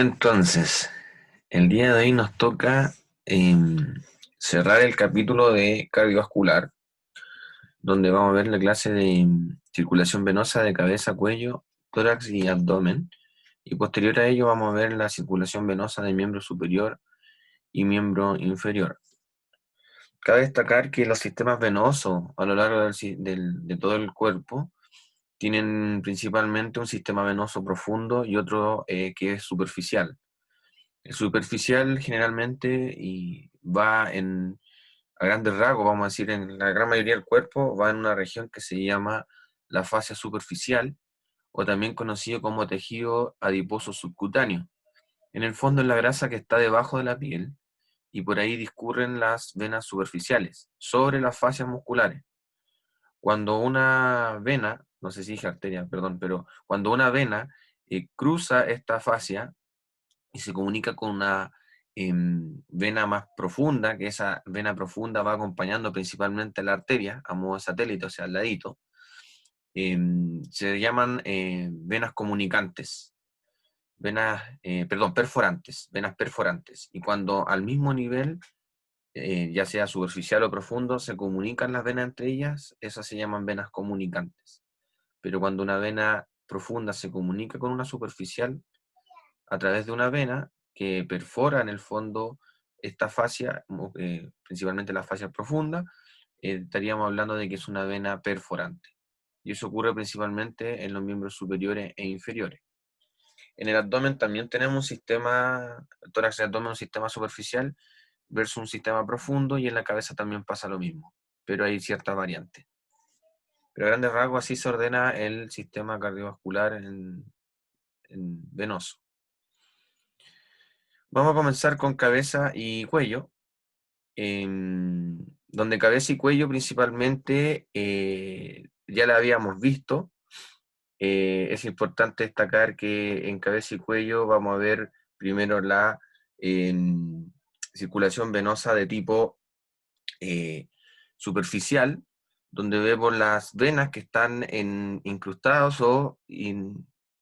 Entonces, el día de hoy nos toca cerrar el capítulo de cardiovascular, donde vamos a ver la clase de circulación venosa de cabeza, cuello, tórax y abdomen. Y posterior a ello vamos a ver la circulación venosa de miembro superior y miembro inferior. Cabe destacar que los sistemas venosos a lo largo de todo el cuerpo tienen principalmente un sistema venoso profundo y otro que es superficial. El superficial generalmente y va a grandes rasgos, vamos a decir, en la gran mayoría del cuerpo, va en una región que se llama la fascia superficial o también conocido como tejido adiposo subcutáneo. En el fondo es la grasa que está debajo de la piel y por ahí discurren las venas superficiales sobre las fascias musculares. Cuando una vena, no sé si dije arteria, perdón, pero cuando una vena cruza esta fascia, y se comunica con una vena más profunda, que esa vena profunda va acompañando principalmente la arteria a modo de satélite, o sea, al ladito. Se llaman venas comunicantes, perforantes, venas perforantes. Y cuando al mismo nivel, ya sea superficial o profundo, se comunican las venas entre ellas, esas se llaman venas comunicantes. Pero cuando una vena profunda se comunica con una superficial, a través de una vena que perfora en el fondo esta fascia, principalmente la fascia profunda, estaríamos hablando de que es una vena perforante. Y eso ocurre principalmente en los miembros superiores e inferiores. En el abdomen también tenemos un sistema, el tórax y el abdomen, un sistema superficial versus un sistema profundo, y en la cabeza también pasa lo mismo, pero hay ciertas variantes. Pero a grandes rasgos así se ordena el sistema cardiovascular en venoso. Vamos a comenzar con cabeza y cuello, donde cabeza y cuello principalmente ya la habíamos visto. Es importante destacar que en cabeza y cuello vamos a ver primero la circulación venosa de tipo eh, superficial, donde vemos las venas que están incrustadas o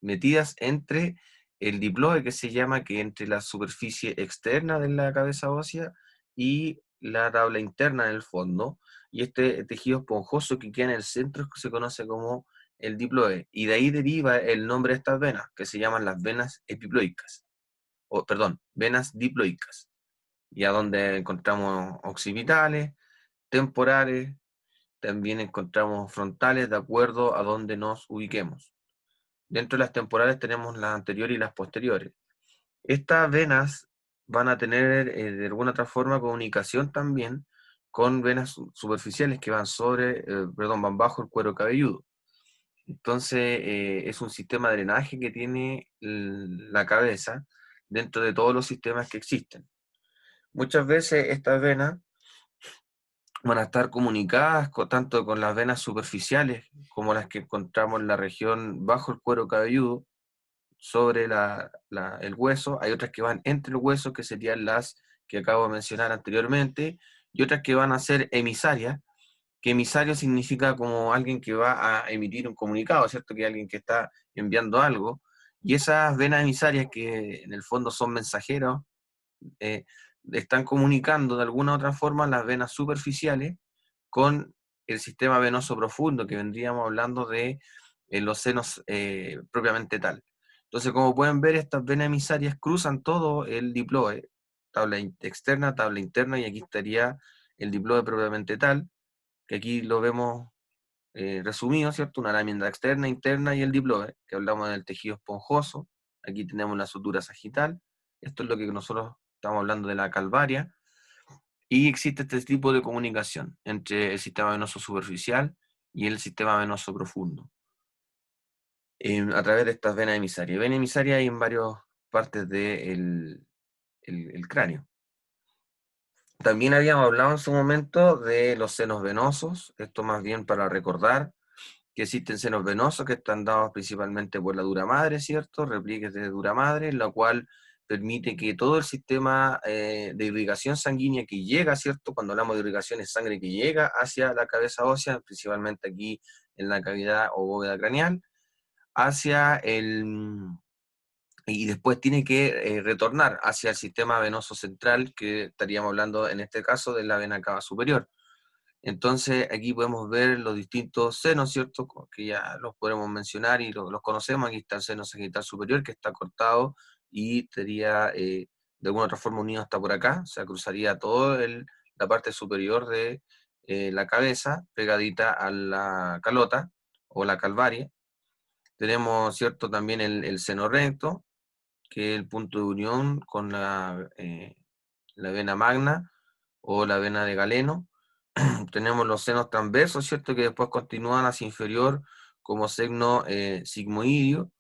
metidas entre el diploide, que se llama, que entre la superficie externa de la cabeza ósea y la tabla interna en el fondo, y este tejido esponjoso que queda en el centro se conoce como el diploide, y de ahí deriva el nombre de estas venas, que se llaman las venas epiploicas, o perdón, venas diploicas, y a donde encontramos occipitales, temporales, también encontramos frontales de acuerdo a donde nos ubiquemos. Dentro de las temporales tenemos las anteriores y las posteriores. Estas venas van a tener de alguna otra forma comunicación también con venas superficiales que van bajo el cuero cabelludo. Entonces es un sistema de drenaje que tiene la cabeza dentro de todos los sistemas que existen. Muchas veces estas venas van a estar comunicadas tanto con las venas superficiales como las que encontramos en la región bajo el cuero cabelludo, sobre el hueso. Hay otras que van entre el hueso, que serían las que acabo de mencionar anteriormente, y otras que van a ser emisarias, que emisario significa como alguien que va a emitir un comunicado, ¿cierto? Que alguien que está enviando algo. Y esas venas emisarias, que en el fondo son mensajeros, eh, están comunicando de alguna u otra forma las venas superficiales con el sistema venoso profundo, que vendríamos hablando de los senos propiamente tal. Entonces, como pueden ver, estas venas emisarias cruzan todo el diploide, tabla externa, tabla interna, y aquí estaría el diploide propiamente tal, que aquí lo vemos resumido, ¿cierto? Una lámina externa, interna y el diploide, que hablamos del tejido esponjoso. Aquí tenemos la sutura sagital. Esto es lo que nosotros estamos hablando de la calvaria. Y existe este tipo de comunicación entre el sistema venoso superficial y el sistema venoso profundo, a través de estas venas emisarias. Venas emisarias hay en varias partes del el cráneo. También habíamos hablado en su momento de los senos venosos, esto más bien para recordar que existen senos venosos que están dados principalmente por la dura madre, ¿cierto? Repliegues de dura madre, la cual permite que todo el sistema de irrigación sanguínea que llega, ¿cierto? Cuando hablamos de irrigación es sangre que llega hacia la cabeza ósea, principalmente aquí en la cavidad o bóveda craneal, hacia y después tiene que retornar hacia el sistema venoso central, que estaríamos hablando en este caso de la vena cava superior. Entonces aquí podemos ver los distintos senos, ¿cierto? Que ya los podemos mencionar y los conocemos. Aquí está el seno sagital superior, que está cortado y estaría de alguna otra forma unido hasta por acá. O sea, cruzaría toda la parte superior de la cabeza, pegadita a la calota o la calvaria. Tenemos, ¿cierto? También el seno recto, que es el punto de unión con la vena magna o la vena de Galeno. Tenemos los senos transversos, ¿cierto? Que después continúan hacia inferior como seno sigmoidio.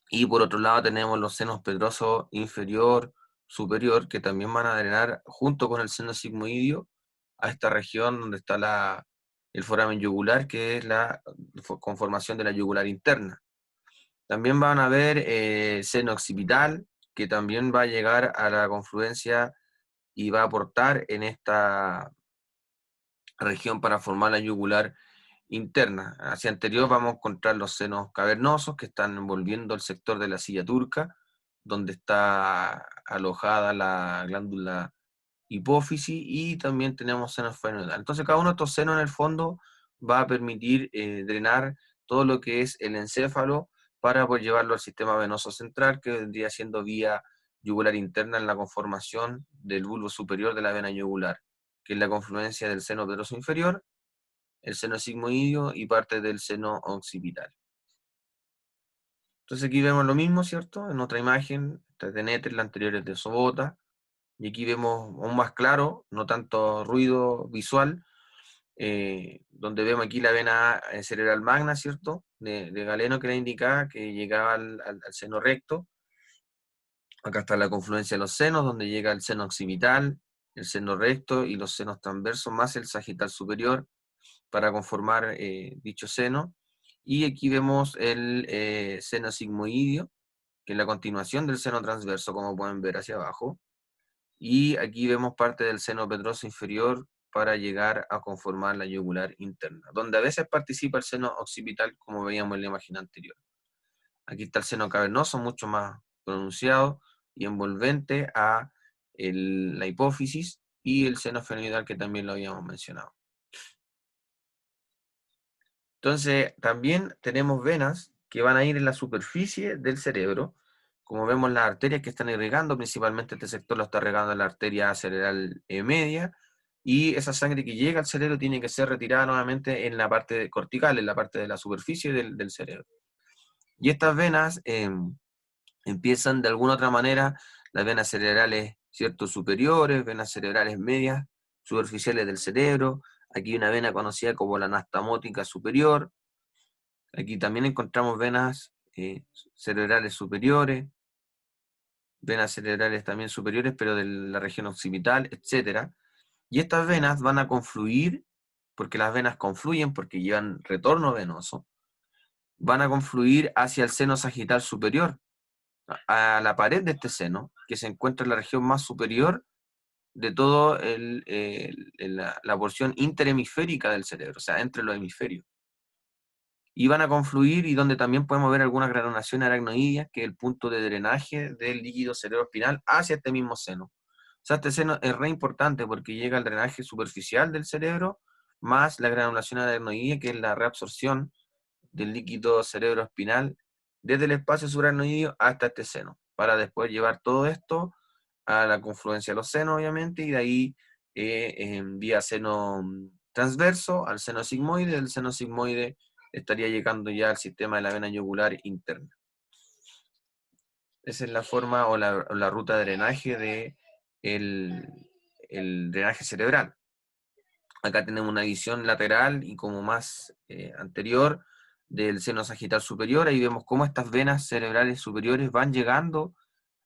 Y por otro lado tenemos los senos pedrosos inferior, superior, que también van a drenar junto con el seno sigmoidio a esta región donde está el foramen yugular, que es la conformación de la yugular interna. También van a ver seno occipital, que también va a llegar a la confluencia y va a aportar en esta región para formar la yugular interna. Hacia anterior vamos a encontrar los senos cavernosos que están envolviendo el sector de la silla turca, donde está alojada la glándula hipófisis, y también tenemos senos fenoidales. Entonces cada uno de estos senos en el fondo va a permitir drenar todo lo que es el encéfalo para poder llevarlo al sistema venoso central, que vendría siendo vía yugular interna en la conformación del bulbo superior de la vena yugular, que es la confluencia del seno pedroso inferior, el seno sigmoidio y parte del seno occipital. Entonces aquí vemos lo mismo, ¿cierto? En otra imagen, esta es de Netter, la anterior es de Sobota, y aquí vemos aún más claro, no tanto ruido visual, donde vemos aquí la vena cerebral magna, ¿cierto? De Galeno, que la indicaba que llegaba al seno recto. Acá está la confluencia de los senos, donde llega el seno occipital, el seno recto y los senos transversos, más el sagital superior, para conformar dicho seno. Y aquí vemos el seno sigmoidio, que es la continuación del seno transverso, como pueden ver hacia abajo. Y aquí vemos parte del seno pedroso inferior para llegar a conformar la yugular interna, donde a veces participa el seno occipital, como veíamos en la imagen anterior. Aquí está el seno cavernoso, mucho más pronunciado y envolvente a la hipófisis, y el seno fenoidal, que también lo habíamos mencionado. Entonces, también tenemos venas que van a ir en la superficie del cerebro, como vemos las arterias que están irrigando, principalmente este sector lo está regando la arteria cerebral media, y esa sangre que llega al cerebro tiene que ser retirada nuevamente en la parte cortical, en la parte de la superficie del cerebro. Y estas venas empiezan de alguna otra manera, las venas cerebrales, ¿cierto?, superiores, venas cerebrales medias, superficiales del cerebro. Aquí hay una vena conocida como la anastamótica superior. Aquí también encontramos venas cerebrales superiores, venas cerebrales también superiores, pero de la región occipital, etc. Y estas venas van a confluir, porque las venas confluyen, porque llevan retorno venoso, van a confluir hacia el seno sagital superior, a la pared de este seno, que se encuentra en la región más superior de toda la porción interhemisférica del cerebro, o sea, entre los hemisferios. Y van a confluir, y donde también podemos ver algunas granulonaciones aracnoideas, que es el punto de drenaje del líquido cerebroespinal hacia este mismo seno. O sea, este seno es re importante porque llega al drenaje superficial del cerebro, más la granulación aracnoidea, que es la reabsorción del líquido cerebroespinal desde el espacio subaracnoideo hasta este seno, para después llevar todo esto a la confluencia de los senos, obviamente, y de ahí vía seno transverso al seno sigmoide. El seno sigmoide estaría llegando ya al sistema de la vena yugular interna. Esa es la forma o la ruta de drenaje de el drenaje cerebral. Acá tenemos una visión lateral y como más anterior del seno sagital superior. Ahí vemos cómo estas venas cerebrales superiores van llegando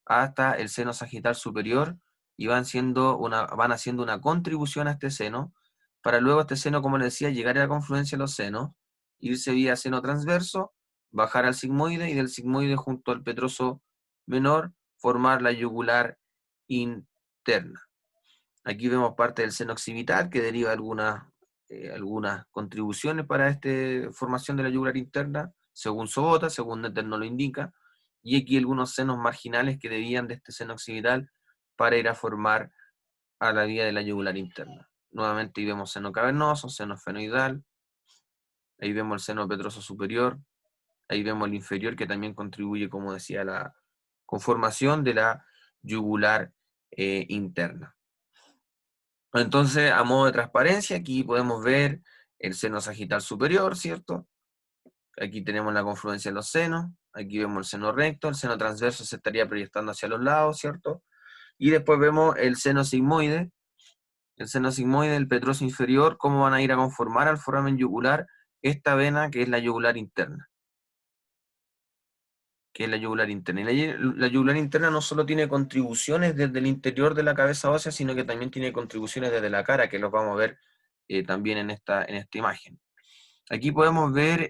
hasta el seno sagital superior y van haciendo una contribución a este seno, para luego este seno, como les decía, llegar a la confluencia de los senos, irse vía seno transverso, bajar al sigmoide, y del sigmoide junto al petroso menor formar la yugular interna. Aquí vemos parte del seno occipital, que deriva algunas contribuciones para esta formación de la yugular interna, según Sobota, según Netter no lo indica. y aquí algunos senos marginales que debían de este seno occipital para ir a formar a la vía de la yugular interna. Nuevamente ahí vemos seno cavernoso, seno esfenoidal, ahí vemos el seno petroso superior, ahí vemos el inferior que también contribuye, como decía, a la conformación de la yugular interna. Entonces, a modo de transparencia, aquí podemos ver el seno sagital superior, ¿cierto? Aquí tenemos la confluencia de los senos, aquí vemos el seno recto, el seno transverso se estaría proyectando hacia los lados, ¿cierto? Y después vemos el seno sigmoide, el petroso inferior, cómo van a ir a conformar al foramen yugular esta vena que es la yugular interna. Que es la yugular interna. Y la yugular interna no solo tiene contribuciones desde el interior de la cabeza ósea, sino que también tiene contribuciones desde la cara, que los vamos a ver también en esta imagen. Aquí podemos ver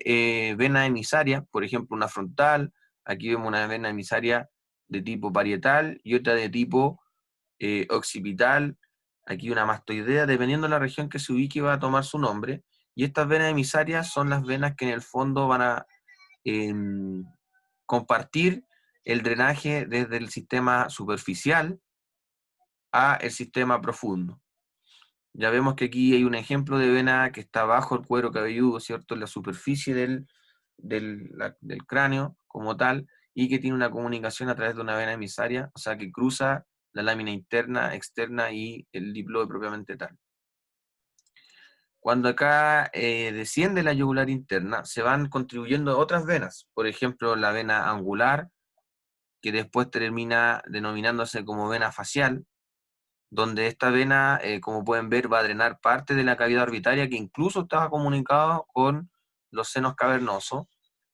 venas emisarias, por ejemplo una frontal, aquí vemos una vena emisaria de tipo parietal y otra de tipo occipital, aquí una mastoidea, dependiendo de la región que se ubique va a tomar su nombre, y estas venas emisarias son las venas que en el fondo van a compartir el drenaje desde el sistema superficial a el sistema profundo. Ya vemos que aquí hay un ejemplo de vena que está bajo el cuero cabelludo, ¿cierto? En la superficie del cráneo como tal, y que tiene una comunicación a través de una vena emisaria, o sea que cruza la lámina interna, externa y el diploide propiamente tal. Cuando acá desciende la yugular interna, se van contribuyendo otras venas, por ejemplo la vena angular, que después termina denominándose como vena facial, donde esta vena, como pueden ver, va a drenar parte de la cavidad orbitaria que incluso estaba comunicado con los senos cavernosos,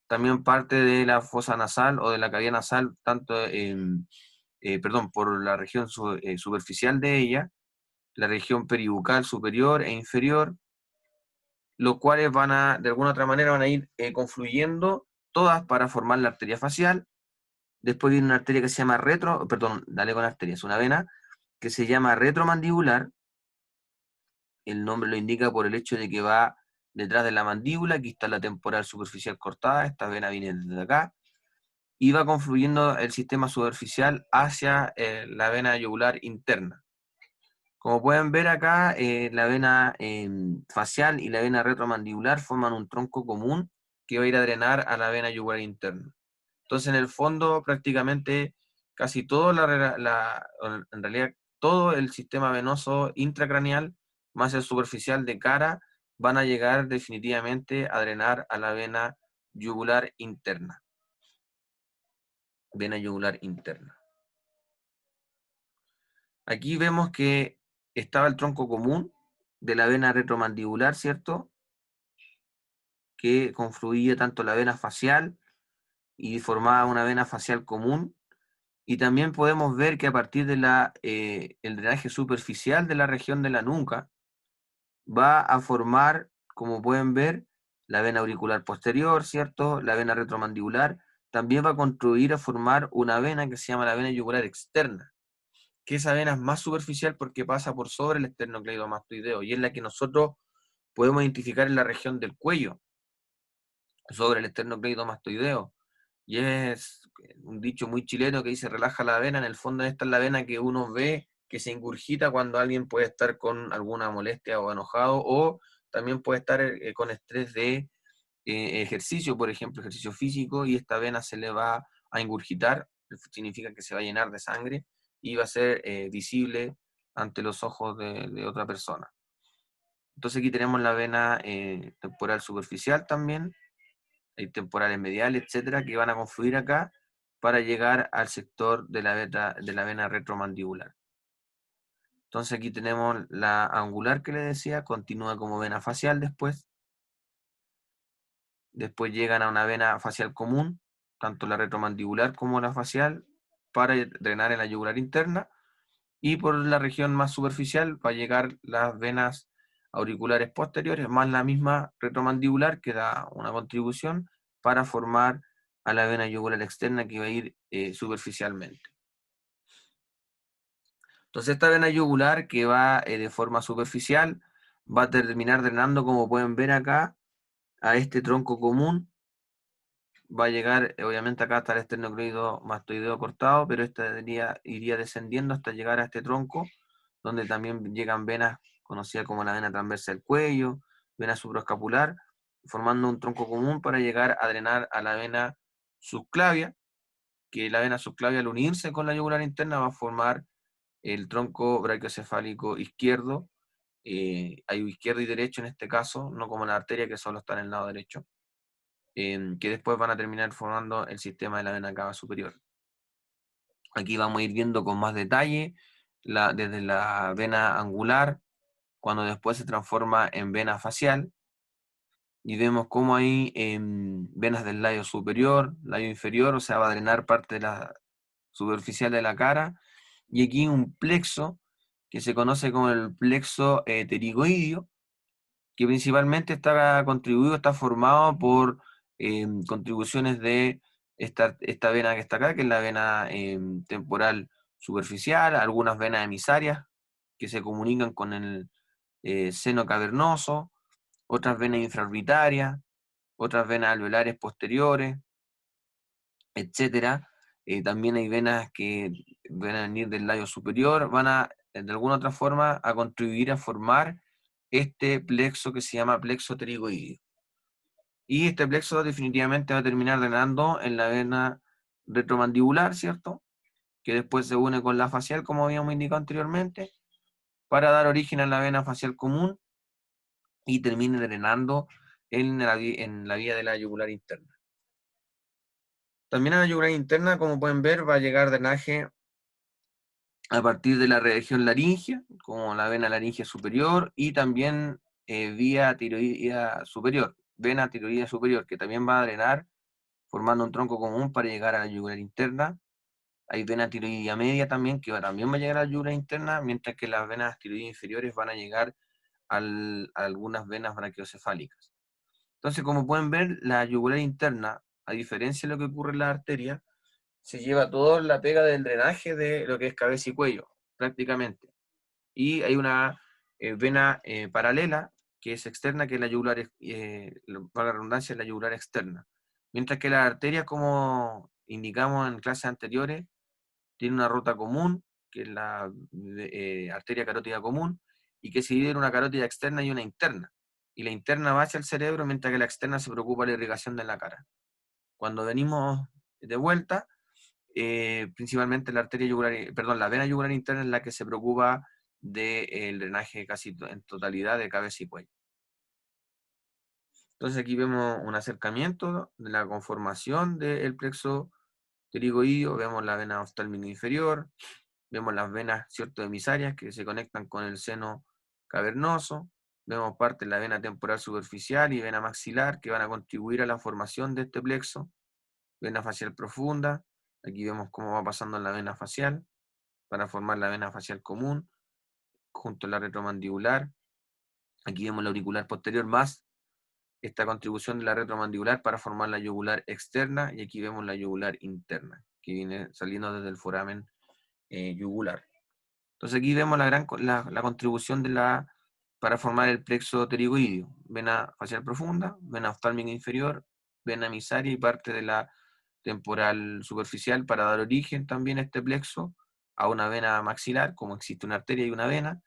también parte de la fosa nasal o de la cavidad nasal, tanto por la región superficial de ella, la región peribucal superior e inferior, los cuales van a, de alguna otra manera, van a ir confluyendo todas para formar la arteria facial. Después viene una arteria que se llama es una vena que se llama retromandibular. El nombre lo indica por el hecho de que va detrás de la mandíbula, aquí está la temporal superficial cortada, esta vena viene desde acá, y va confluyendo el sistema superficial hacia la vena yugular interna. Como pueden ver acá, la vena facial y la vena retromandibular forman un tronco común que va a ir a drenar a la vena yugular interna. Entonces, en el fondo, prácticamente casi todo, en realidad, todo el sistema venoso intracraneal, más el superficial de cara, van a llegar definitivamente a drenar a la vena yugular interna. Vena yugular interna. Aquí vemos que estaba el tronco común de la vena retromandibular, ¿cierto? Que confluía tanto la vena facial y formaba una vena facial común. Y también podemos ver que a partir de el drenaje superficial de la región de la nuca, va a formar, como pueden ver, la vena auricular posterior, ¿cierto? La vena retromandibular. También va a contribuir a formar una vena que se llama la vena yugular externa, que esa vena es más superficial porque pasa por sobre el esternocleidomastoideo y es la que nosotros podemos identificar en la región del cuello, sobre el esternocleidomastoideo. Y es un dicho muy chileno que dice relaja la vena. En el fondo esta es la vena que uno ve que se ingurgita cuando alguien puede estar con alguna molestia o enojado, o también puede estar con estrés de ejercicio, por ejemplo, ejercicio físico, y esta vena se le va a ingurgitar, significa que se va a llenar de sangre y va a ser visible ante los ojos de otra persona. Entonces aquí tenemos la vena temporal superficial también, hay temporales mediales, etcétera, que van a confluir acá para llegar al sector de la vena retromandibular. Entonces aquí tenemos la angular que le decía, continúa como vena facial después. Después llegan a una vena facial común, tanto la retromandibular como la facial, para drenar en la yugular interna. Y por la región más superficial va a llegar las venas auriculares posteriores, más la misma retromandibular que da una contribución para formar a la vena yugular externa que va a ir superficialmente. Entonces esta vena yugular que va de forma superficial va a terminar drenando, como pueden ver acá, a este tronco común va a llegar, obviamente acá está el esternocleido mastoideo cortado, pero iría descendiendo hasta llegar a este tronco, donde también llegan venas conocidas como la vena transversa del cuello, vena supraescapular, formando un tronco común para llegar a drenar a la vena subclavia, que la vena subclavia al unirse con la yugular interna va a formar el tronco brachiocefálico izquierdo, hay izquierdo y derecho en este caso, no como la arteria que solo está en el lado derecho, que después van a terminar formando el sistema de la vena cava superior. Aquí vamos a ir viendo con más detalle desde la vena angular, cuando después se transforma en vena facial, y vemos cómo hay venas del labio superior, labio inferior, o sea, va a drenar parte de la superficial de la cara, y aquí un plexo que se conoce como el plexo pterigoideo, que principalmente está formado por contribuciones de esta vena que está acá, que es la vena temporal superficial, algunas venas emisarias que se comunican con el seno cavernoso, otras venas infraorbitarias, otras venas alveolares posteriores, etcétera. También hay venas que van a venir del labio superior, van a, de alguna otra forma, a contribuir a formar este plexo que se llama plexo pterigoideo. Y este plexo definitivamente va a terminar drenando en la vena retromandibular, ¿cierto? Que después se une con la facial, como habíamos indicado anteriormente, para dar origen a la vena facial común y termine drenando en la vía de la yugular interna. También a la yugular interna, como pueden ver, va a llegar drenaje a partir de la región laringea, como la vena laringea superior, y también vía tiroidea superior, vena tiroidea superior, que también va a drenar formando un tronco común para llegar a la yugular interna. Hay vena tiroidea media también, que también va a llegar a la yugular interna, mientras que las venas tiroideas inferiores van a llegar a algunas venas brachiocefálicas. Entonces, como pueden ver, la yugular interna, a diferencia de lo que ocurre en la arteria, se lleva toda la pega del drenaje de lo que es cabeza y cuello, prácticamente. Y hay una vena paralela, que es externa, que es la yugular, para la redundancia, es la yugular externa. Mientras que las arterias, como indicamos en clases anteriores, tienen una ruta común, que es la arteria carótida común, y que se divide en una carótida externa y una interna. Y la interna va hacia el cerebro, mientras que la externa se preocupa de la irrigación de la cara. Cuando venimos de vuelta, principalmente la arteria yugular, perdón, la vena yugular interna es la que se preocupa del drenaje casi en totalidad de cabeza y cuello. Entonces aquí vemos un acercamiento de la conformación del plexo pterigoideo, vemos la vena oftálmica inferior, vemos las venas, ¿cierto?, emisarias que se conectan con el seno cavernoso, vemos parte de la vena temporal superficial y vena maxilar que van a contribuir a la formación de este plexo, vena facial profunda, aquí vemos cómo va pasando en la vena facial para formar la vena facial común, junto a la retromandibular, aquí vemos la auricular posterior más esta contribución de la retromandibular para formar la yugular externa, y aquí vemos la yugular interna, que viene saliendo desde el foramen yugular. Entonces aquí vemos la contribución para formar el plexo pterigoideo, vena facial profunda, vena oftálmica inferior, vena emisaria y parte de la temporal superficial para dar origen también a este plexo a una vena maxilar, como existe una arteria y una vena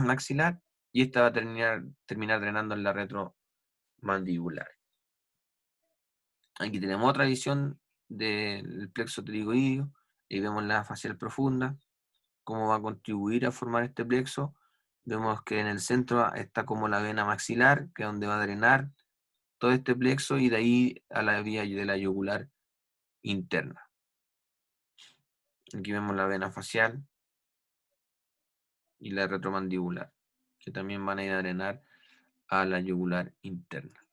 maxilar, y esta va a terminar drenando en la retromandibular. Aquí tenemos otra visión del plexo pterigoideo, y vemos la facial profunda, cómo va a contribuir a formar este plexo. Vemos que en el centro está como la vena maxilar, que es donde va a drenar todo este plexo, y de ahí a la vía de la yugular interna. Aquí vemos la vena facial y la retromandibular, que también van a ir a drenar a la yugular interna.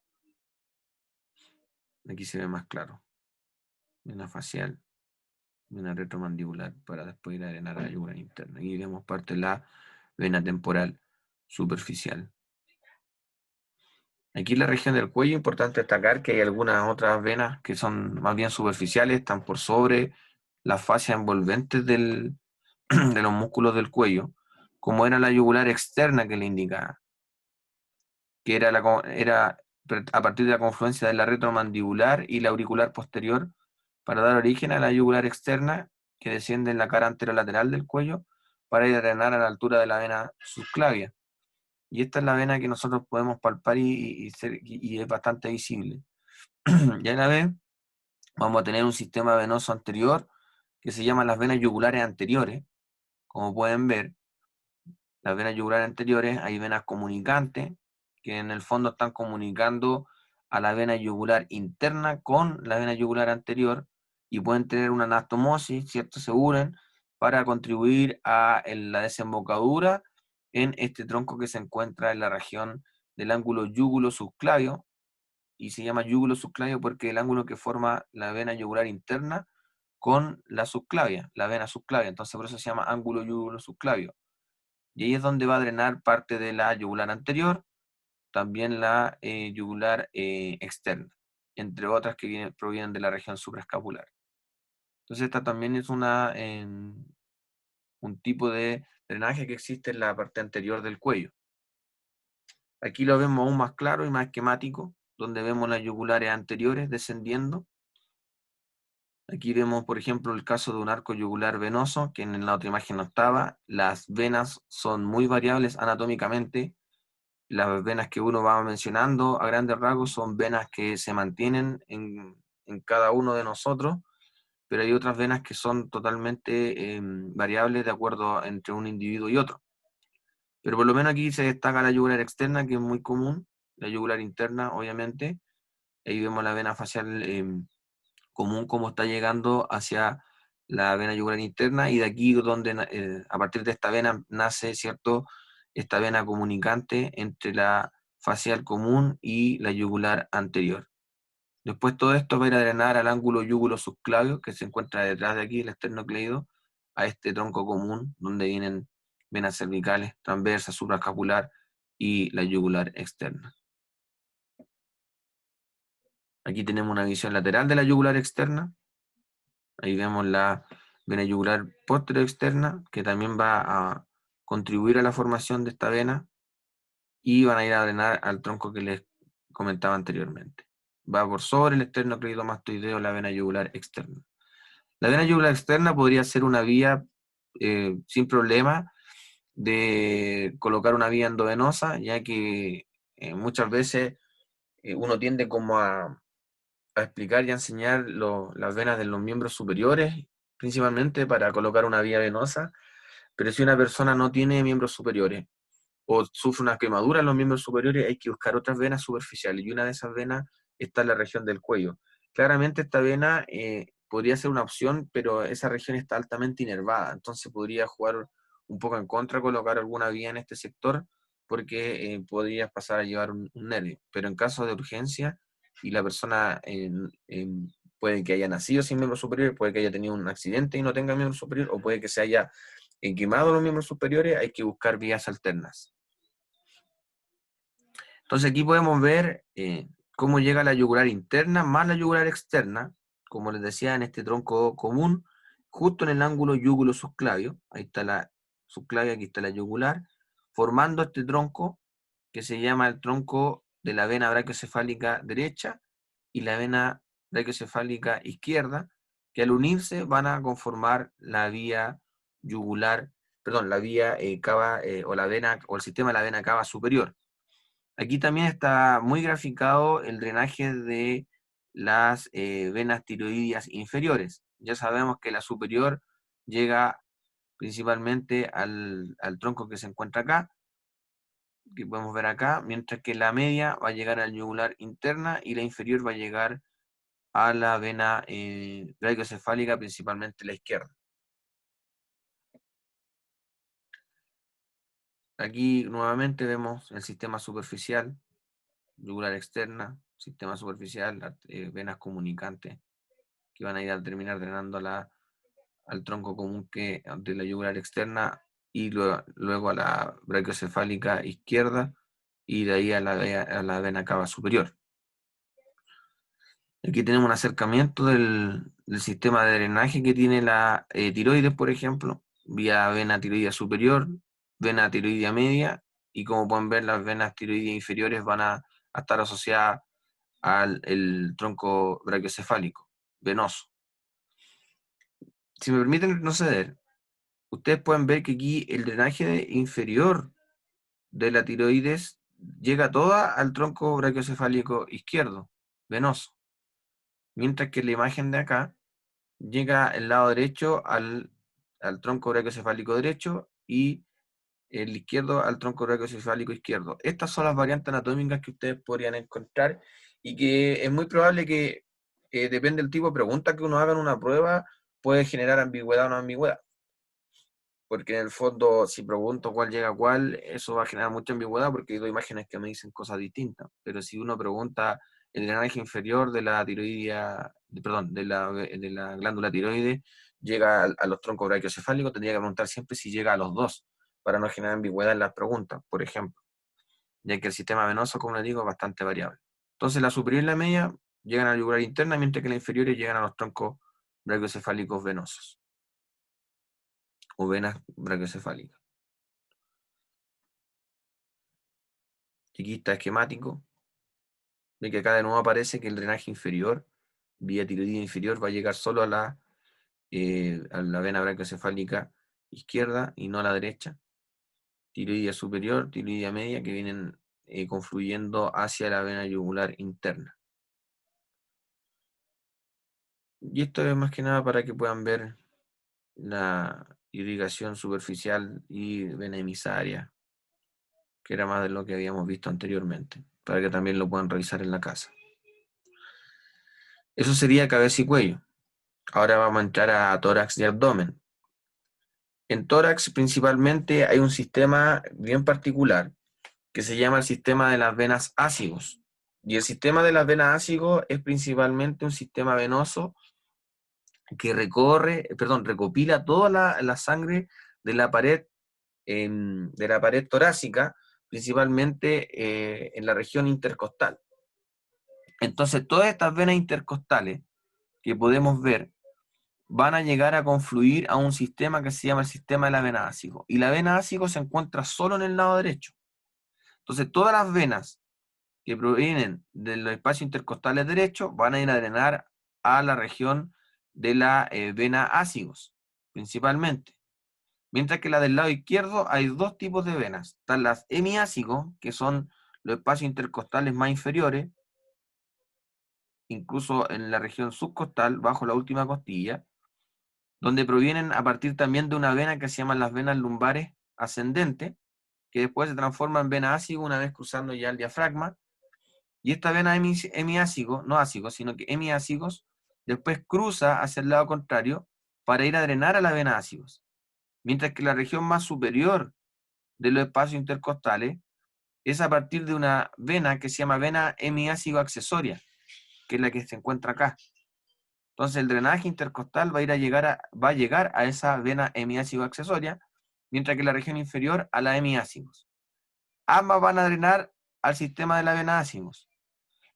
Aquí se ve más claro. Vena facial, vena retromandibular, para después ir a drenar a la yugular interna. Aquí vemos parte de la vena temporal superficial. Aquí en la región del cuello, importante destacar que hay algunas otras venas que son más bien superficiales, están por sobre las fascias envolventes de los músculos del cuello, como era la yugular externa que le indicaba, que era a partir de la confluencia de la retromandibular y la auricular posterior, para dar origen a la yugular externa, que desciende en la cara anterolateral del cuello, para ir a drenar a la altura de la vena subclavia. Y esta es la vena que nosotros podemos palpar y es bastante visible. Y a la vez vamos a tener un sistema venoso anterior que se llama las venas yugulares anteriores. Como pueden ver, las venas yugulares anteriores, hay venas comunicantes que en el fondo están comunicando a la vena yugular interna con la vena yugular anterior y pueden tener una anastomosis, ¿cierto? Se unen para contribuir a la desembocadura en este tronco que se encuentra en la región del ángulo yúgulo subclavio, y se llama yúgulo subclavio porque el ángulo que forma la vena yugular interna con la subclavia, la vena subclavia, entonces por eso se llama ángulo yúgulo subclavio. Y ahí es donde va a drenar parte de la yugular anterior, también la yugular externa, entre otras que provienen de la región supraescapular. Entonces esta también es un tipo de drenaje que existe en la parte anterior del cuello. Aquí lo vemos aún más claro y más esquemático, donde vemos las yugulares anteriores descendiendo. Aquí vemos, por ejemplo, el caso de un arco yugular venoso, que en la otra imagen no estaba. Las venas son muy variables anatómicamente. Las venas que uno va mencionando a grandes rasgos son venas que se mantienen en cada uno de nosotros, pero hay otras venas que son totalmente variables de acuerdo entre un individuo y otro. Pero por lo menos aquí se destaca la yugular externa, que es muy común, la yugular interna, obviamente. Ahí vemos la vena facial común como está llegando hacia la vena yugular interna, y de aquí donde a partir de esta vena nace, ¿cierto?, esta vena comunicante entre la facial común y la yugular anterior. Después todo esto va a ir a drenar al ángulo yúgulo subclavio, que se encuentra detrás de aquí, el esternocleido, a este tronco común, donde vienen venas cervicales, transversa, supraescapular y la yugular externa. Aquí tenemos una visión lateral de la yugular externa. Ahí vemos la vena yugular posterior-externa, que también va a contribuir a la formación de esta vena, y van a ir a drenar al tronco que les comentaba anteriormente. Va por sobre el esternocleidomastoideo, la vena yugular externa. La vena yugular externa podría ser una vía sin problema de colocar una vía endovenosa, ya que muchas veces uno tiende como a explicar y a enseñar las venas de los miembros superiores, principalmente para colocar una vía venosa, pero si una persona no tiene miembros superiores o sufre una quemadura en los miembros superiores, hay que buscar otras venas superficiales, y una de esas venas está en la región del cuello. Claramente esta vena podría ser una opción, pero esa región está altamente inervada, entonces podría jugar un poco en contra colocar alguna vía en este sector, porque podrías pasar a llevar un nervio. Pero en caso de urgencia, y la persona puede que haya nacido sin miembros superiores, puede que haya tenido un accidente y no tenga miembros superiores, o puede que se haya quemado los miembros superiores, hay que buscar vías alternas. Entonces aquí podemos ver cómo llega la yugular interna más la yugular externa, como les decía, en este tronco común, justo en el ángulo yúgulo subclavio. Ahí está la subclavia, aquí está la yugular, formando este tronco que se llama el tronco de la vena brachiocefálica derecha y la vena brachiocefálica izquierda, que al unirse van a conformar la vía yugular, perdón, la vía cava o la vena o el sistema de la vena cava superior. Aquí también está muy graficado el drenaje de las venas tiroideas inferiores. Ya sabemos que la superior llega principalmente al tronco que se encuentra acá, que podemos ver acá, mientras que la media va a llegar al yugular interna y la inferior va a llegar a la vena brachiocefálica, principalmente la izquierda. Aquí nuevamente vemos el sistema superficial, yugular externa, sistema superficial, venas comunicantes, que van a ir a terminar drenando al tronco común de la yugular externa, y luego a la brachiocefálica izquierda, y de ahí a la vena cava superior. Aquí tenemos un acercamiento del sistema de drenaje que tiene la tiroides, por ejemplo, vía vena tiroidea superior, vena tiroidea media, y como pueden ver, las venas tiroideas inferiores van a a estar asociada al el tronco brachiocefálico venoso. Si me permiten retroceder, ustedes pueden ver que aquí el drenaje inferior de la tiroides llega toda al tronco brachiocefálico izquierdo, venoso, mientras que la imagen de acá llega el lado derecho al tronco brachiocefálico derecho y el izquierdo al tronco brachiocefálico izquierdo. Estas son las variantes anatómicas que ustedes podrían encontrar y que es muy probable que, depende del tipo de pregunta que uno haga en una prueba, puede generar ambigüedad o no ambigüedad. Porque en el fondo, si pregunto cuál llega a cuál, eso va a generar mucha ambigüedad porque hay dos imágenes que me dicen cosas distintas. Pero si uno pregunta el drenaje inferior de la tiroidea, perdón, de la glándula tiroides, llega a los troncos brachiocefálicos, tendría que preguntar siempre si llega a los dos, para no generar ambigüedad en las preguntas, por ejemplo, ya que el sistema venoso, como les digo, es bastante variable. Entonces, la superior y la media llegan a la yugular interna, mientras que las inferiores llegan a los troncos brachiocefálicos venosos o venas brachiocefálicas. Aquí está esquemático. Ve que acá de nuevo aparece que el drenaje inferior, vía tiroidea inferior, va a llegar solo a la vena brachiocefálica izquierda y no a la derecha. Tiroidea superior, tiroidea media, que vienen confluyendo hacia la vena yugular interna. Y esto es más que nada para que puedan ver la irrigación superficial y vena emisaria, que era más de lo que habíamos visto anteriormente, para que también lo puedan revisar en la casa. Eso sería cabeza y cuello. Ahora vamos a entrar a tórax y abdomen. En tórax principalmente hay un sistema bien particular que se llama el sistema de las venas ácigos. Y el sistema de las venas ácigos es principalmente un sistema venoso que recopila toda la sangre de la pared torácica, principalmente en la región intercostal. Entonces, todas estas venas intercostales que podemos ver van a llegar a confluir a un sistema que se llama el sistema de la vena ácigo. Y la vena ácigo se encuentra solo en el lado derecho. Entonces, todas las venas que provienen de los espacios intercostales derechos van a ir a drenar a la región de la vena ácigos, principalmente. Mientras que la del lado izquierdo hay dos tipos de venas. Están las hemiácigos, que son los espacios intercostales más inferiores, incluso en la región subcostal, bajo la última costilla, donde provienen a partir también de una vena que se llaman las venas lumbares ascendentes, que después se transforma en vena ácigo una vez cruzando ya el diafragma. Y esta vena hemiácigo, no ácigo, sino que hemiácigos, después cruza hacia el lado contrario para ir a drenar a la vena ácigos. Mientras que la región más superior de los espacios intercostales es a partir de una vena que se llama vena hemiácigo accesoria, que es la que se encuentra acá. Entonces el drenaje intercostal va a llegar a esa vena hemiácigo accesoria, mientras que la región inferior a la hemiácigos. Ambas van a drenar al sistema de la vena ácigos.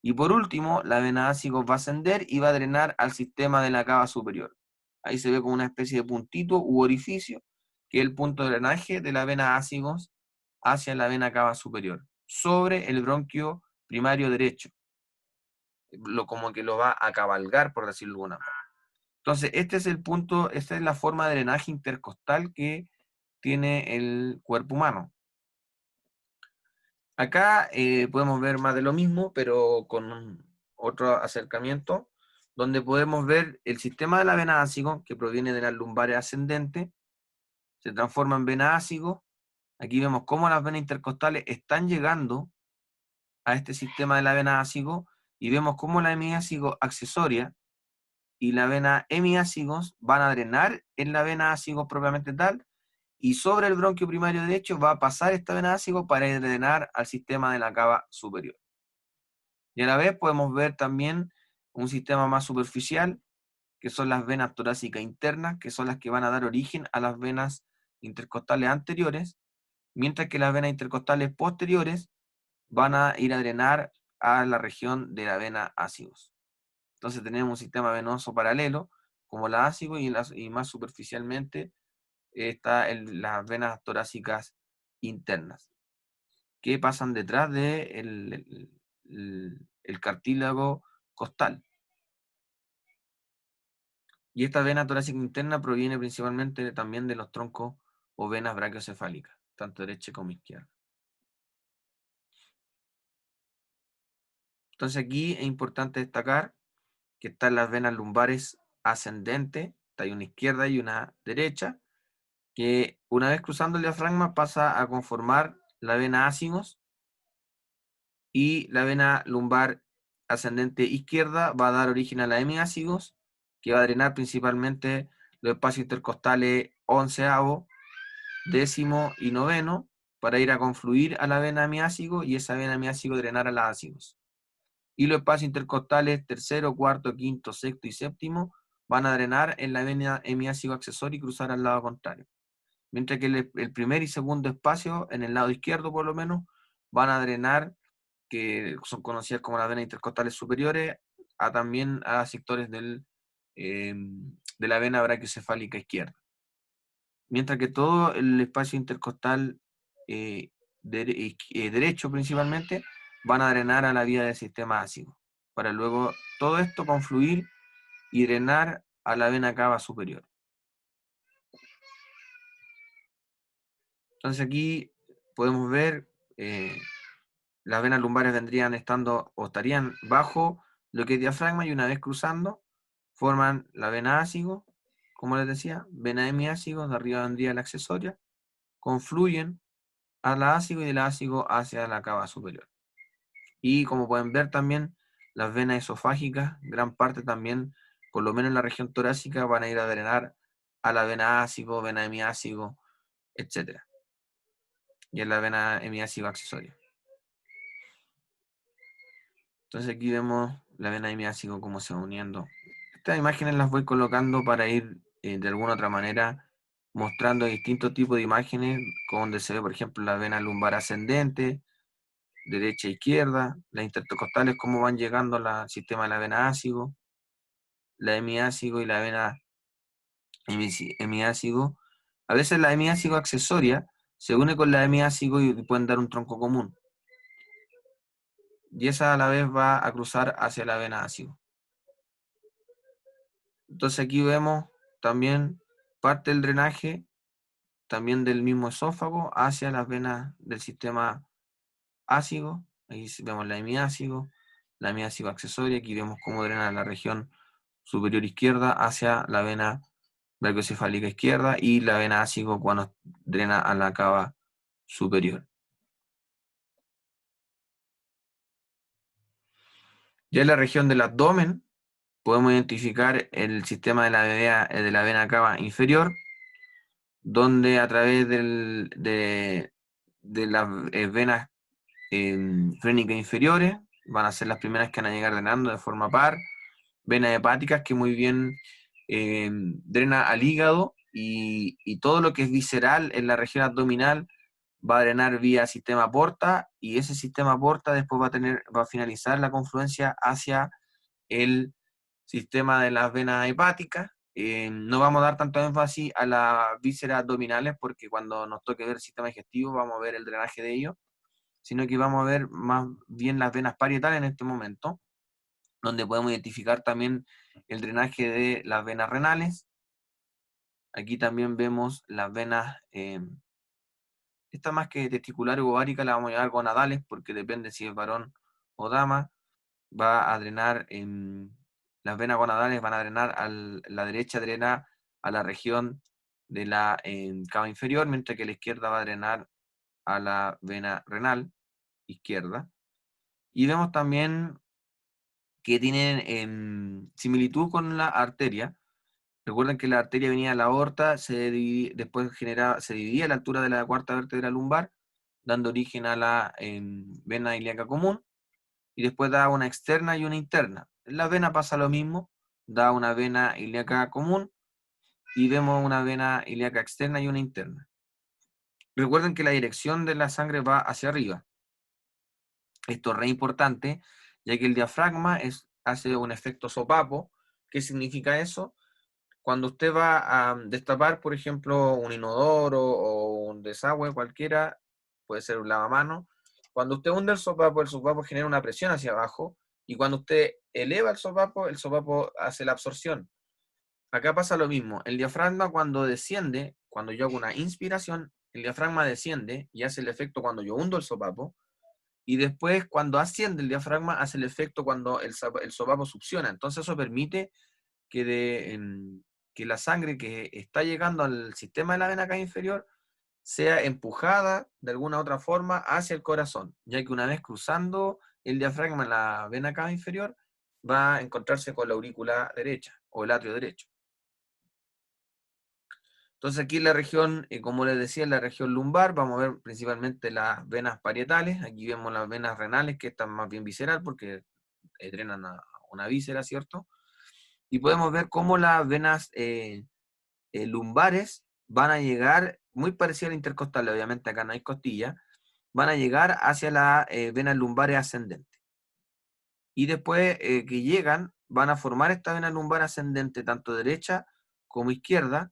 Y por último, la vena ácigos va a ascender y va a drenar al sistema de la cava superior. Ahí se ve como una especie de puntito u orificio, que es el punto de drenaje de la vena ácigos hacia la vena cava superior, sobre el bronquio primario derecho. Como que lo va a cabalgar, por decirlo de alguna manera. Entonces, este es el punto, esta es la forma de drenaje intercostal que tiene el cuerpo humano. Acá podemos ver más de lo mismo, pero con otro acercamiento, donde podemos ver el sistema de la vena ácigo, que proviene de las lumbares ascendentes, se transforma en vena ácigo. Aquí vemos cómo las venas intercostales están llegando a este sistema de la vena ácigo, y vemos cómo la hemiácigo accesoria y la vena hemiácigos van a drenar en la vena ácigo propiamente tal, y sobre el bronquio primario derecho va a pasar esta vena ácigo para drenar al sistema de la cava superior. Y a la vez podemos ver también un sistema más superficial, que son las venas torácicas internas, que son las que van a dar origen a las venas intercostales anteriores, mientras que las venas intercostales posteriores van a ir a drenar a la región de la vena ácigos. Entonces tenemos un sistema venoso paralelo, como la ácigo, y más superficialmente están las venas torácicas internas, que pasan detrás de el cartílago costal. Y esta vena torácica interna proviene principalmente también de los troncos o venas brachiocefálicas, tanto derecha como izquierda. Entonces aquí es importante destacar que están las venas lumbares ascendentes, hay una izquierda y una derecha, que una vez cruzando el diafragma pasa a conformar la vena ácigos, y la vena lumbar ascendente izquierda va a dar origen a la hemiácigos, que va a drenar principalmente los espacios intercostales onceavo, décimo y noveno, para ir a confluir a la vena hemiácigo y esa vena hemiácigo drenar a la ácigos. Y los espacios intercostales tercero, cuarto, quinto, sexto y séptimo van a drenar en la vena hemiácigo accesoria y cruzar al lado contrario. Mientras que el primer y segundo espacio, en el lado izquierdo por lo menos, van a drenar, que son conocidas como las venas intercostales superiores, también a sectores de la vena brachiocefálica izquierda. Mientras que todo el espacio intercostal derecho principalmente van a drenar a la vía del sistema ácido, para luego todo esto confluir y drenar a la vena cava superior. Entonces aquí podemos ver las venas lumbares vendrían estando o estarían bajo lo que es diafragma, y una vez cruzando forman la vena ácigo, como les decía, vena hemiácigo, de arriba vendría la accesoria, confluyen a la ácigo y de la ácigo hacia la cava superior. Y como pueden ver también, las venas esofágicas, gran parte también, por lo menos en la región torácica, van a ir a drenar a la vena ácigo, vena hemiácigo, etc. Y en la vena hemiácigo accesoria. Entonces aquí vemos la vena hemiácigo cómo se va uniendo. Estas imágenes las voy colocando para ir de alguna otra manera mostrando distintos tipos de imágenes, donde se ve, por ejemplo, la vena lumbar ascendente, derecha e izquierda, las intercostales, cómo van llegando al sistema de la vena ácigo, la hemiácigo y la vena hemiácigo. A veces la hemiácigo accesoria se une con la hemiácigo y pueden dar un tronco común. Y esa a la vez va a cruzar hacia la vena ácigo. Entonces aquí vemos también parte del drenaje, también del mismo esófago, hacia las venas del sistema ácido. Ahí vemos la hemiácigo accesoria. Aquí vemos cómo drena la región superior izquierda hacia la vena brachiocefálica izquierda, y la vena ácigo cuando drena a la cava superior. Ya en la región del abdomen podemos identificar el sistema de la vena cava inferior, donde a través de las venas frénicas inferiores van a ser las primeras que van a llegar drenando de forma par, venas hepáticas que muy bien drena al hígado, y todo lo que es visceral en la región abdominal va a drenar vía sistema porta, y ese sistema porta después va a finalizar la confluencia hacia el sistema de las venas hepáticas. No vamos a dar tanto énfasis a las vísceras abdominales, porque cuando nos toque ver el sistema digestivo vamos a ver el drenaje de ellos, sino que vamos a ver más bien las venas parietales en este momento, donde podemos identificar también el drenaje de las venas renales. Aquí también vemos las venas, esta más que testicular o ovárica la vamos a llamar gonadales, porque depende si es varón o dama. Va a drenar, las venas gonadales van a drenar, la derecha drena a la región de la cava inferior, mientras que la izquierda va a drenar a la vena renal izquierda. Y vemos también que tienen similitud con la arteria. Recuerden que la arteria venía de la aorta, después se dividía a la altura de la cuarta vértebra lumbar, dando origen a la vena ilíaca común, y después da una externa y una interna. En la vena pasa lo mismo, da una vena ilíaca común, y vemos una vena ilíaca externa y una interna. Recuerden que la dirección de la sangre va hacia arriba. Esto es re importante, ya que el diafragma hace un efecto sopapo. ¿Qué significa eso? Cuando usted va a destapar, por ejemplo, un inodoro o un desagüe cualquiera, puede ser un lavamanos, Cuando usted hunde el sopapo genera una presión hacia abajo, y cuando usted eleva el sopapo hace la absorción. Acá pasa lo mismo. El diafragma cuando desciende, cuando yo hago una inspiración, el diafragma desciende y hace el efecto cuando yo hundo el sopapo, y después cuando asciende el diafragma hace el efecto cuando el sopapo succiona. Entonces eso permite que la sangre que está llegando al sistema de la vena cava inferior sea empujada de alguna otra forma hacia el corazón, ya que una vez cruzando el diafragma en la vena cava inferior, va a encontrarse con la aurícula derecha o el atrio derecho. Entonces aquí en la región, como les decía, en la región lumbar, vamos a ver principalmente las venas parietales. Aquí vemos las venas renales, que están más bien visceral, porque drenan a una víscera, ¿cierto? Y podemos ver cómo las venas lumbares van a llegar, muy parecido al intercostal, obviamente acá no hay costilla, van a llegar hacia las venas lumbares ascendentes. Y después que llegan, van a formar esta vena lumbar ascendente, tanto derecha como izquierda,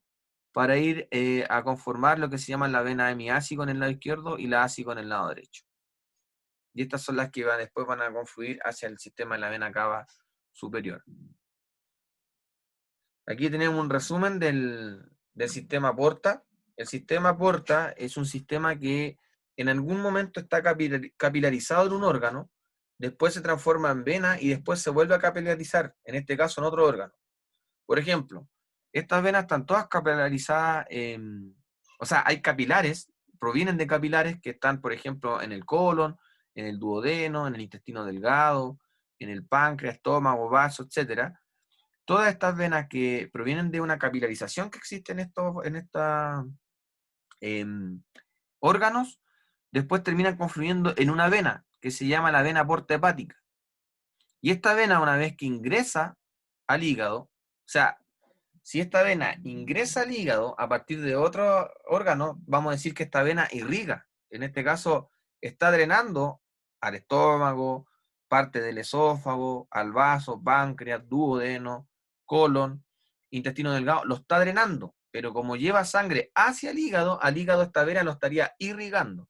para ir a conformar lo que se llama la vena hemiásico en el lado izquierdo y la ásico en el lado derecho. Y estas son las que después van a confluir hacia el sistema de la vena cava superior. Aquí tenemos un resumen del sistema Porta. El sistema Porta es un sistema que en algún momento está capilarizado en un órgano, después se transforma en vena y después se vuelve a capilarizar, en este caso en otro órgano. Por ejemplo, estas venas están todas capilarizadas, o sea, hay capilares, provienen de capilares que están, por ejemplo, en el colon, en el duodeno, en el intestino delgado, en el páncreas, estómago, vaso, etcétera. Todas estas venas que provienen de una capilarización que existe en estos órganos, después terminan confluyendo en una vena que se llama la vena porta hepática. Y esta vena, una vez que ingresa al hígado, o sea, si esta vena ingresa al hígado a partir de otro órgano, vamos a decir que esta vena irriga. En este caso, está drenando al estómago, parte del esófago, al vaso, páncreas, duodeno, colon, intestino delgado, lo está drenando. Pero como lleva sangre hacia el hígado, al hígado esta vena lo estaría irrigando.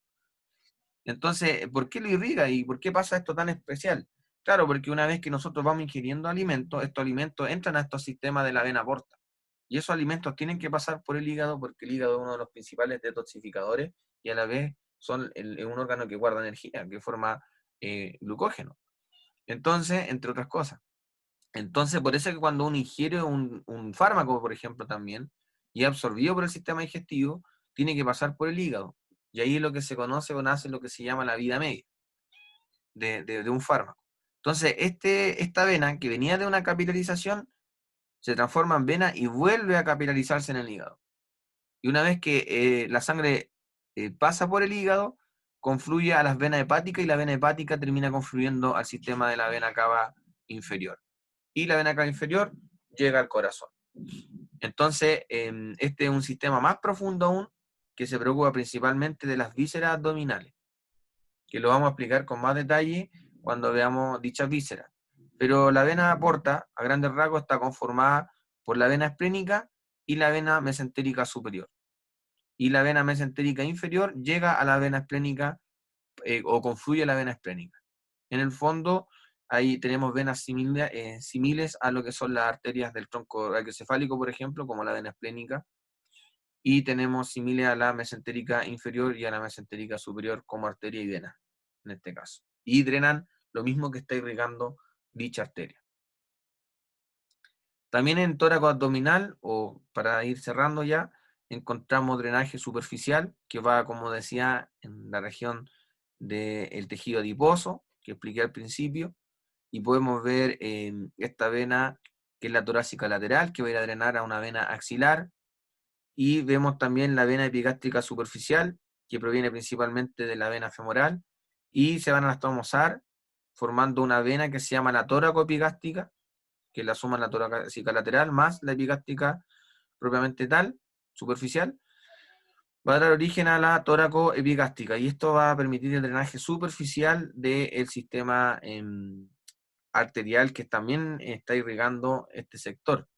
Entonces, ¿por qué lo irriga y por qué pasa esto tan especial? Claro, porque una vez que nosotros vamos ingiriendo alimentos, estos alimentos entran a estos sistemas de la vena porta. Y esos alimentos tienen que pasar por el hígado porque el hígado es uno de los principales detoxificadores y a la vez son un órgano que guarda energía, que forma glucógeno. Entonces, entre otras cosas. Entonces, por eso es que cuando uno ingiere un fármaco, por ejemplo, también, y es absorbido por el sistema digestivo, tiene que pasar por el hígado. Y ahí es lo que se conoce o nace lo que se llama la vida media de un fármaco. Entonces, esta vena que venía de una capilarización se transforma en vena y vuelve a capilarizarse en el hígado. Y una vez que la sangre pasa por el hígado, confluye a las venas hepáticas y la vena hepática termina confluyendo al sistema de la vena cava inferior. Y la vena cava inferior llega al corazón. Entonces, este es un sistema más profundo aún que se preocupa principalmente de las vísceras abdominales, que lo vamos a explicar con más detalle cuando veamos dichas vísceras. Pero la vena porta, a grandes rasgos, está conformada por la vena esplénica y la vena mesentérica superior. Y la vena mesentérica inferior llega a la vena esplénica o confluye a la vena esplénica. En el fondo, ahí tenemos venas similares a lo que son las arterias del tronco brachiocefálico, por ejemplo, como la vena esplénica, y tenemos similar a la mesentérica inferior y a la mesentérica superior como arteria y vena, en este caso. Y drenan lo mismo que está irrigando dicha arteria. También en tóraco abdominal, o para ir cerrando ya, encontramos drenaje superficial, que va, como decía, en la región del tejido adiposo, que expliqué al principio, y podemos ver esta vena, que es la torácica lateral, que va a ir a drenar a una vena axilar, y vemos también la vena epigástrica superficial, que proviene principalmente de la vena femoral, y se van a anastomosar, formando una vena que se llama la tóraco-epigástrica, que la suma la torácica lateral más la epigástrica propiamente tal, superficial, va a dar origen a la tóraco-epigástrica, y esto va a permitir el drenaje superficial del sistema arterial que también está irrigando este sector.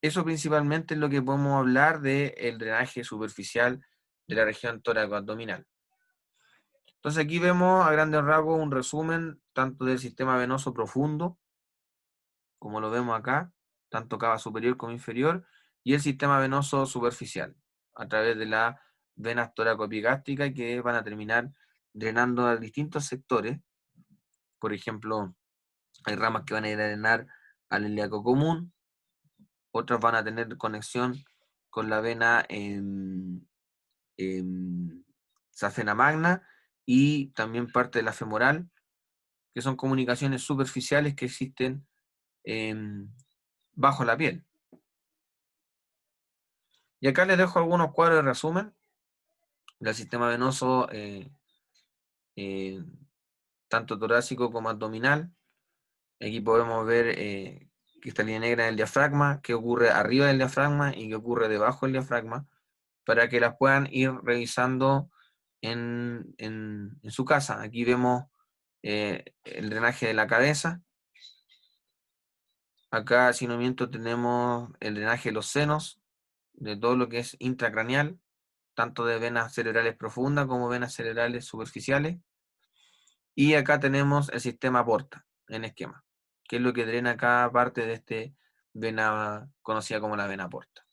Eso principalmente es lo que podemos hablar del drenaje superficial de la región tóraco-abdominal. Entonces aquí vemos a grandes rasgos un resumen tanto del sistema venoso profundo, como lo vemos acá, tanto cava superior como inferior, y el sistema venoso superficial, a través de las venas toracoepigástricas que van a terminar drenando a distintos sectores. Por ejemplo, hay ramas que van a ir a drenar al ilíaco común, otras van a tener conexión con la vena safena magna y también parte de la femoral, que son comunicaciones superficiales que existen bajo la piel. Y acá les dejo algunos cuadros de resumen del sistema venoso, tanto torácico como abdominal. Aquí podemos ver que esta línea negra es el diafragma, que ocurre arriba del diafragma y que ocurre debajo del diafragma, para que las puedan ir revisando en su casa. Aquí vemos el drenaje de la cabeza. Acá, si no miento, tenemos el drenaje de los senos, de todo lo que es intracraneal, tanto de venas cerebrales profundas como venas cerebrales superficiales. Y acá tenemos el sistema porta en esquema, que es lo que drena cada parte de esta vena conocida como la vena porta.